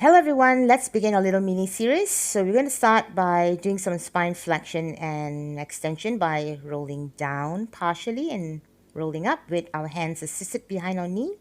Hello everyone, let's begin a little mini series. So we're going to start by doing some spine flexion and extension by rolling down partially and rolling up with our hands assisted behind our knee.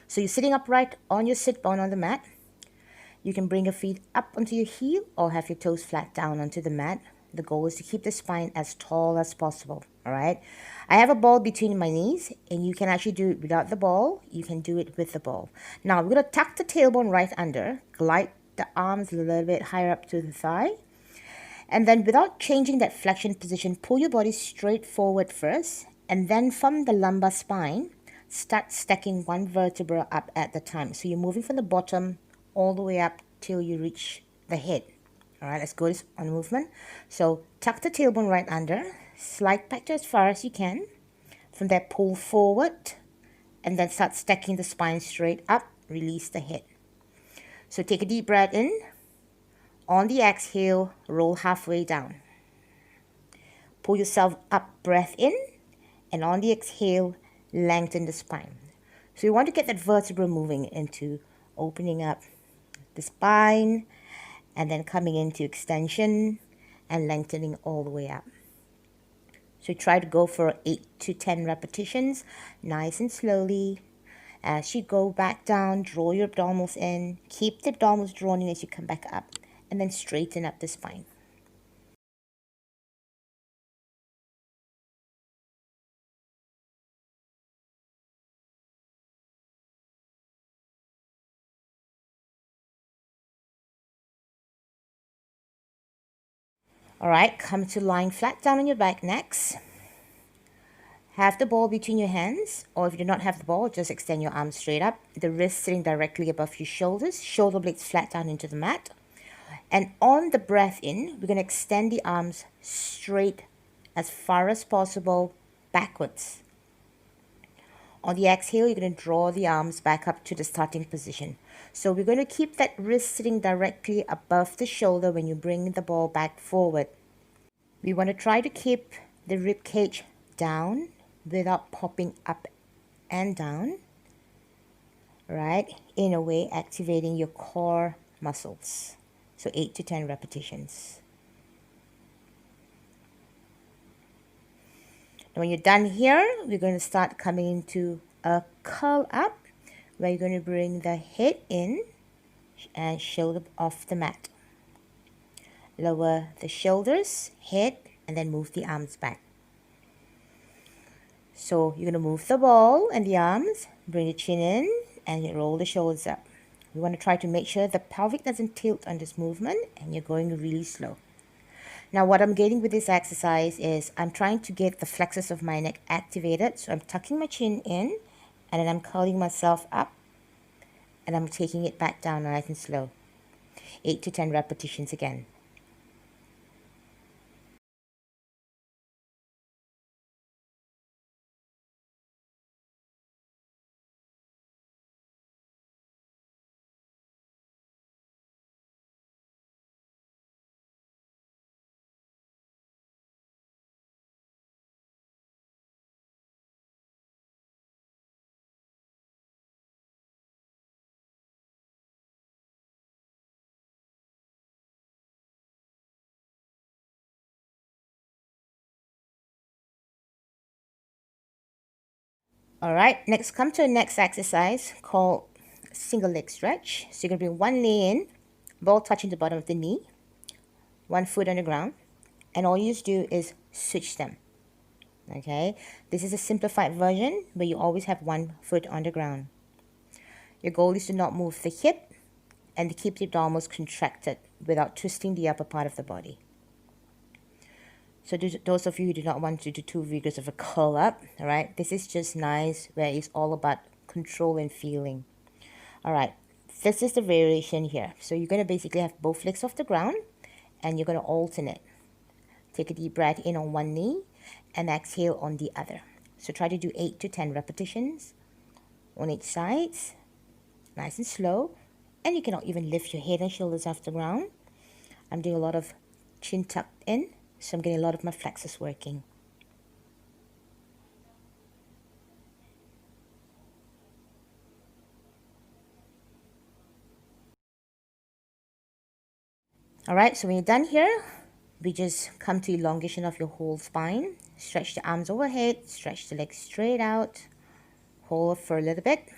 So you're sitting upright on your sit bone on the mat. You can bring your feet up onto your heel or have your toes flat down onto the mat. The goal is to keep the spine as tall as possible, all right? I have a ball between my knees, and you can actually do it without the ball. You can do it with the ball. Now, we're going to tuck the tailbone right under, glide the arms a little bit higher up to the thigh, and then without changing that flexion position, pull your body straight forward first, and then from the lumbar spine, start stacking one vertebra up at the time. So you're moving from the bottom all the way up till you reach the head. All right, let's go this on movement. So tuck the tailbone right under, slide back to as far as you can. From there, pull forward, and then start stacking the spine straight up, release the head. So take a deep breath in. On the exhale, roll halfway down. Pull yourself up, breath in, and on the exhale, lengthen the spine. So you want to get that vertebra moving into opening up the spine, and then coming into extension and lengthening all the way up. So try to go for 8 to 10 repetitions, nice and slowly. As you go back down, draw your abdominals in, keep the abdominals drawn in as you come back up, and then straighten up the spine. All right, come to lying flat down on your back next. Have the ball between your hands, or if you do not have the ball, just extend your arms straight up. The wrist sitting directly above your shoulders, shoulder blades flat down into the mat. And on the breath in, we're going to extend the arms straight as far as possible backwards. On the exhale, you're going to draw the arms back up to the starting position. So we're going to keep that wrist sitting directly above the shoulder when you bring the ball back forward. We want to try to keep the rib cage down without popping up and down, right? In a way, activating your core muscles. So 8 to 10 repetitions. And when you're done here, we're going to start coming into a curl up, where you're going to bring the head in and shoulder off the mat. Lower the shoulders, head, and then move the arms back. So you're going to move the ball and the arms, bring the chin in, and you roll the shoulders up. We want to try to make sure the pelvic doesn't tilt on this movement, and you're going really slow. Now what I'm getting with this exercise is I'm trying to get the flexors of my neck activated. So I'm tucking my chin in, and then I'm curling myself up, and I'm taking it back down nice and slow. 8 to 10 repetitions again. All right, next come to the next exercise called single leg stretch. So you're going to bring one knee in, ball touching the bottom of the knee, one foot on the ground, and all you just do is switch them. Okay, this is a simplified version where you always have one foot on the ground. Your goal is to not move the hip and to keep the abdominals contracted without twisting the upper part of the body. So those of you who do not want to do too vigorous of a curl up, all right, this is just nice where it's all about control and feeling. All right, this is the variation here. So you're going to basically have both legs off the ground, and you're going to alternate. Take a deep breath in on one knee and exhale on the other. So try to do 8 to 10 repetitions on each side, nice and slow. And you can even lift your head and shoulders off the ground. I'm doing a lot of chin tucked in, so I'm getting a lot of my flexors working. All right, so when you're done here, we just come to elongation of your whole spine. Stretch the arms overhead, stretch the legs straight out, hold for a little bit,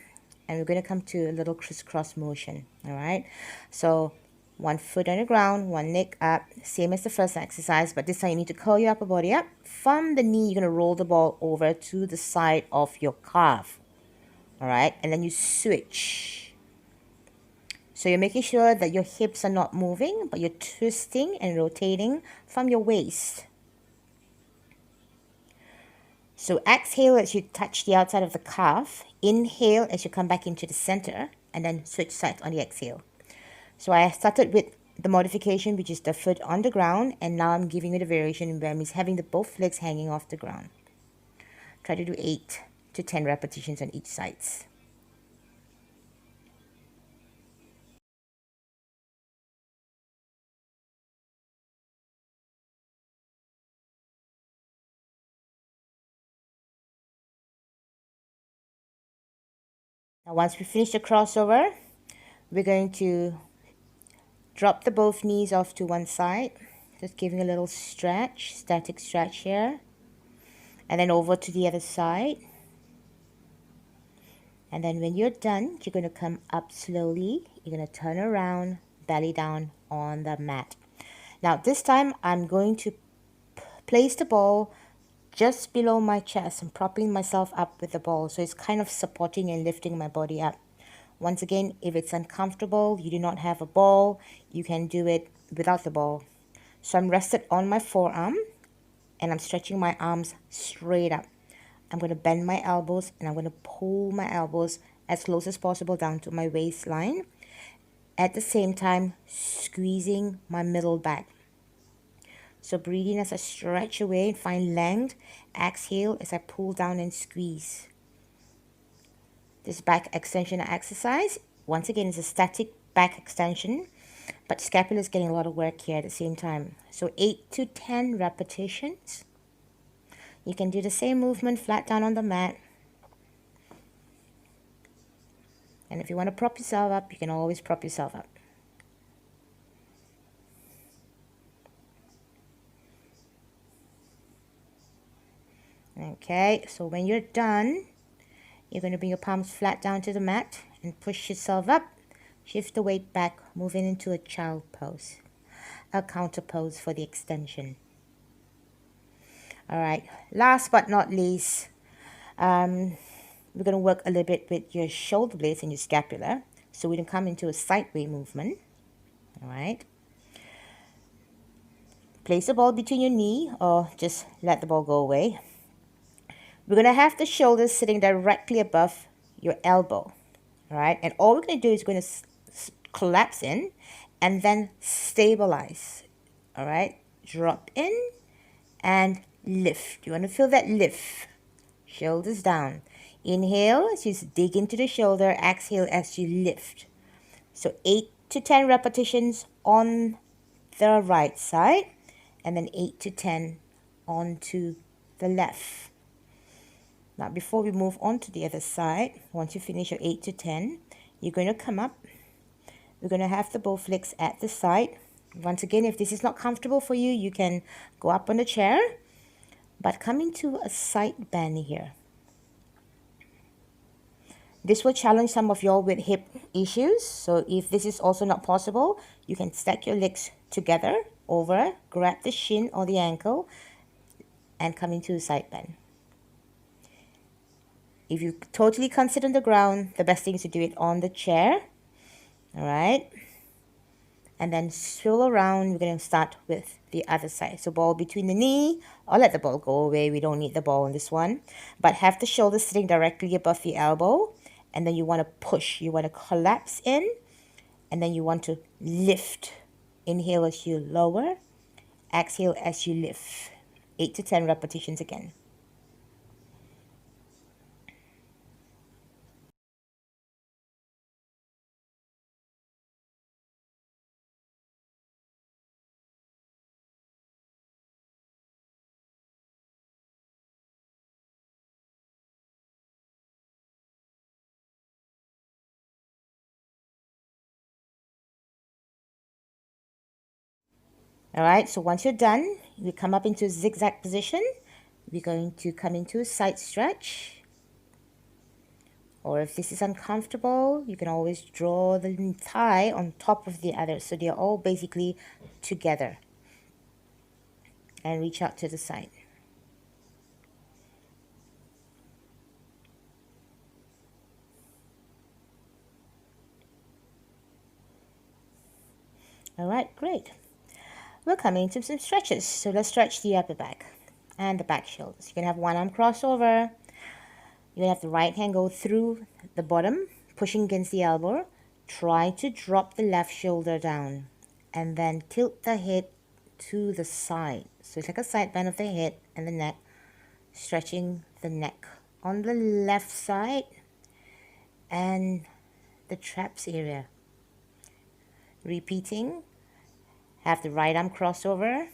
and we're going to come to a little crisscross motion. All right, so one foot on the ground, one leg up, same as the first exercise, but this time you need to curl your upper body up. From the knee, you're going to roll the ball over to the side of your calf. All right, and then you switch. So you're making sure that your hips are not moving, but you're twisting and rotating from your waist. So exhale as you touch the outside of the calf. Inhale as you come back into the center, and then switch sides on the exhale. So I started with the modification, which is the foot on the ground, and now I'm giving you the variation where I'm having the both legs hanging off the ground. Try to do 8 to 10 repetitions on each side. Now once we finish the crossover, we're going to drop the both knees off to one side, just giving a little stretch, static stretch here, and then over to the other side. And then when you're done, you're going to come up slowly. You're going to turn around, belly down on the mat. Now this time I'm going to place the ball just below my chest. I'm propping myself up with the ball, so it's kind of supporting and lifting my body up. Once again, if it's uncomfortable, you do not have a ball, you can do it without the ball. So I'm rested on my forearm and I'm stretching my arms straight up. I'm going to bend my elbows and I'm going to pull my elbows as close as possible down to my waistline. At the same time, squeezing my middle back. So breathe in as I stretch away and find length. Exhale as I pull down and squeeze. This back extension exercise, once again, is a static back extension, but scapula is getting a lot of work here at the same time. So 8 to 10 repetitions. You can do the same movement flat down on the mat. And if you want to prop yourself up, you can always prop yourself up. Okay, so when you're done, you're going to bring your palms flat down to the mat and push yourself up. Shift the weight back, moving into a child pose. A counter pose for the extension. All right, last but not least, we're going to work a little bit with your shoulder blades and your scapula. So we can come into a sideway movement. All right. Place the ball between your knee or just let the ball go away. We're going to have the shoulders sitting directly above your elbow. All right. And all we're going to do is we're going to collapse in and then stabilize. All right. Drop in and lift. You want to feel that lift. Shoulders down. Inhale as you dig into the shoulder. Exhale as you lift. So 8 to 10 repetitions on the right side. And then 8 to 10 onto the left. Now before we move on to the other side, once you finish your 8 to 10, you're going to come up. We're going to have the both legs at the side. Once again, if this is not comfortable for you, you can go up on the chair. But come into a side bend here. This will challenge some of y'all with hip issues. So if this is also not possible, you can stack your legs together over, grab the shin or the ankle, and come into a side bend. If you totally can't sit on the ground, the best thing is to do it on the chair. All right. And then swivel around. We're going to start with the other side. So ball between the knee, or let the ball go away. We don't need the ball on this one. But have the shoulders sitting directly above the elbow. And then you want to push. You want to collapse in. And then you want to lift. Inhale as you lower. Exhale as you lift. 8 to 10 repetitions again. All right, so once you're done, you come up into a zigzag position. We're going to come into a side stretch. Or if this is uncomfortable, you can always draw the thigh on top of the other. So they're all basically together. And reach out to the side. All right, great. We're coming into some stretches. So let's stretch the upper back and the back shoulders. You can have one arm crossover. You're going to have the right hand go through the bottom, pushing against the elbow. Try to drop the left shoulder down and then tilt the head to the side. So it's like a side bend of the head and the neck, stretching the neck on the left side and the traps area. Repeating, have the right arm crossover,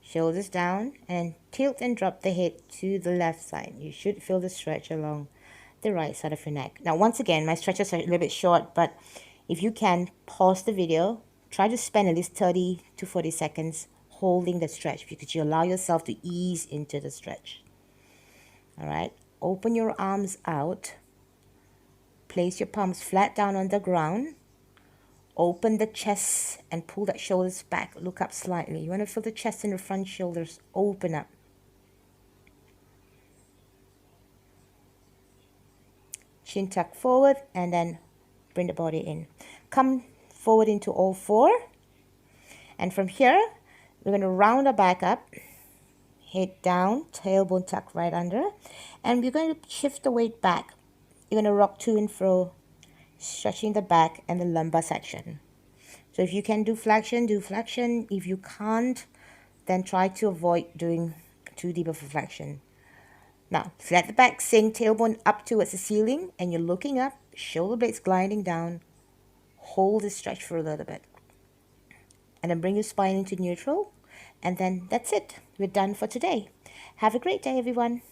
shoulders down, and tilt and drop the head to the left side. You should feel the stretch along the right side of your neck. Now, once again, my stretches are a little bit short, but if you can, pause the video. Try to spend at least 30 to 40 seconds holding the stretch because you allow yourself to ease into the stretch. All right, open your arms out. Place your palms flat down on the ground. Open the chest and pull that shoulders back. Look up slightly. You want to feel the chest and the front shoulders open up. Chin tuck forward and then bring the body in. Come forward into all four. And from here, we're going to round our back up. Head down, tailbone tucked right under. And we're going to shift the weight back. You're going to rock to and fro, stretching the back and the lumbar section. So if you can do flexion, do flexion. If you can't, then try to avoid doing too deep of a flexion. Now, let the back sink, tailbone up towards the ceiling, and you're looking up, shoulder blades gliding down. Hold the stretch for a little bit. And then bring your spine into neutral. And then that's it. We're done for today. Have a great day, everyone.